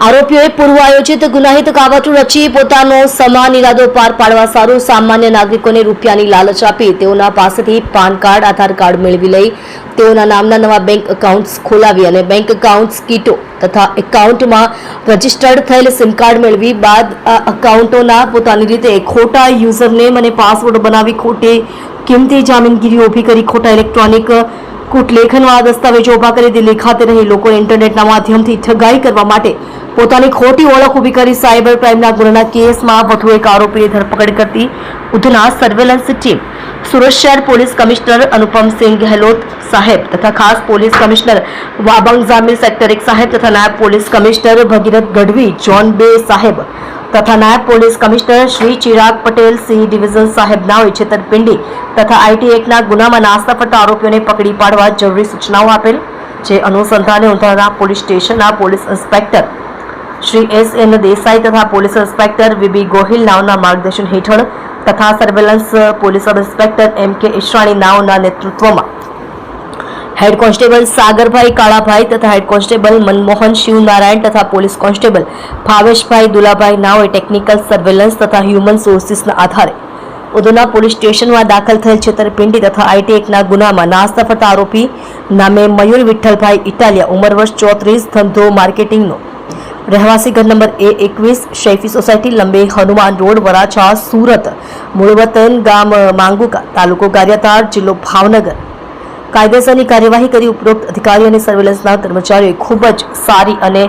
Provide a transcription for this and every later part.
આરોપીઓએ પૂર્વ આયોજિત ગુનાહિત કાવતરું રચી પોતાનો સમાન ઇરાદો પાર પાડવા સારું સામાન્ય નાગરિકોને રૂપિયાની લાલચ આપી તેઓના પાસેથી પાન કાર્ડ, આધાર કાર્ડ મેળવી લઈ તેઓના નામના નવા બેંક એકાઉન્ટ્સ ખોલાવી અને બેંક એકાઉન્ટ્સ કીટો તથા એકાઉન્ટમાં રજીસ્ટર્ડ થયેલ સિમ કાર્ડ મેળવી બાદ આ એકાઉન્ટોના પોતાની રીતે ખોટા યુઝરનેમ અને પાસવર્ડ બનાવી ખોટી કિંમતી જામીનગીરી ઊભી કરી ખોટા ઇલેક્ટ્રોનિક કૂટલેખનવાળા દસ્તાવેજો ઊભા કરી દિલ્હી ખાતે રહી લોકોને ઇન્ટરનેટના માધ્યમથી ઠગાઈ કરવા માટે પોતાની ખોટી ઓળખ ઊભી કરી સાયબર ક્રાઇમના ગુનાના કેસમાં વધુ એક આરોપીની ધરપકડ કરતી ઉધના સર્વેલન્સ ટીમ સુરત શહેર પોલીસ કમિશનર અનુપમસિંહ ગહેલોત સાહેબ તથા ખાસ police commissioner Wabang Jamir sector 1 સાહેબ તથા નાયબ પોલીસ કમિશનર ભગીરથ ગઢવી ઝોન 2 સાહેબ તથા નાયબ police commissioner Shri Chirag Patel C division સાહેબ નાઓએ છેતરપિંડી તથા આઈટી એક્ટના ગુનામાં નાસ્તા ફરતા આરોપીઓને પકડી પાડવા જરૂરી સૂચનાઓ આપેલ જે અનુસંધાને ઉધના પોલીસ સ્ટેશનના police inspector Shri S N. Desai તથા પોલીસ ઇન્સ્પેક્ટર વી.બી. ગોહિલ નાઓના માર્ગદર્શન હેઠળ તથા surveillance police sub inspector M K. Ishrani નાઓના નેતૃત્વમાં હેડ કોન્સ્ટેબલ સાગરભાઈ કાળાભાઈ તથા હેડ કોન્સ્ટેબલ મનમોહન શિવનારાયણ તથા પોલીસ કોન્સ્ટેબલ ભાવેશભાઈ દુલાભાઈ નાઓએ ટેકનિકલ સર્વેલન્સ તથા હ્યુમન સોર્સિસના આધારે ઉધના પોલીસ સ્ટેશનમાં દાખલ થયેલ છેતરપિંડી તથા આઈટી એક્ટના ગુનામાં નાસ્તા ફરતા આરોપી નામે મયુર વિઠ્ઠલભાઈ ઇટાલિયા ઉંમર વર્ષ 34 ધંધો માર્કેટિંગનો રહેવાસી ઘર number A21 શૈફી society લંબે Hanuman road Varachha Surat મૂળ વતન ગામ માંગુકા તાલુકો ગારિયાધાર જિલ્લો ભાવનગર કાયદેસરની કાર્યવાહી કરી ઉપરોક્ત અધિકારી અને સર્વેલન્સના કર્મચારીઓએ ખૂબ જ સારી અને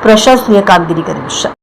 પ્રશંસનીય કામગીરી કરી છે।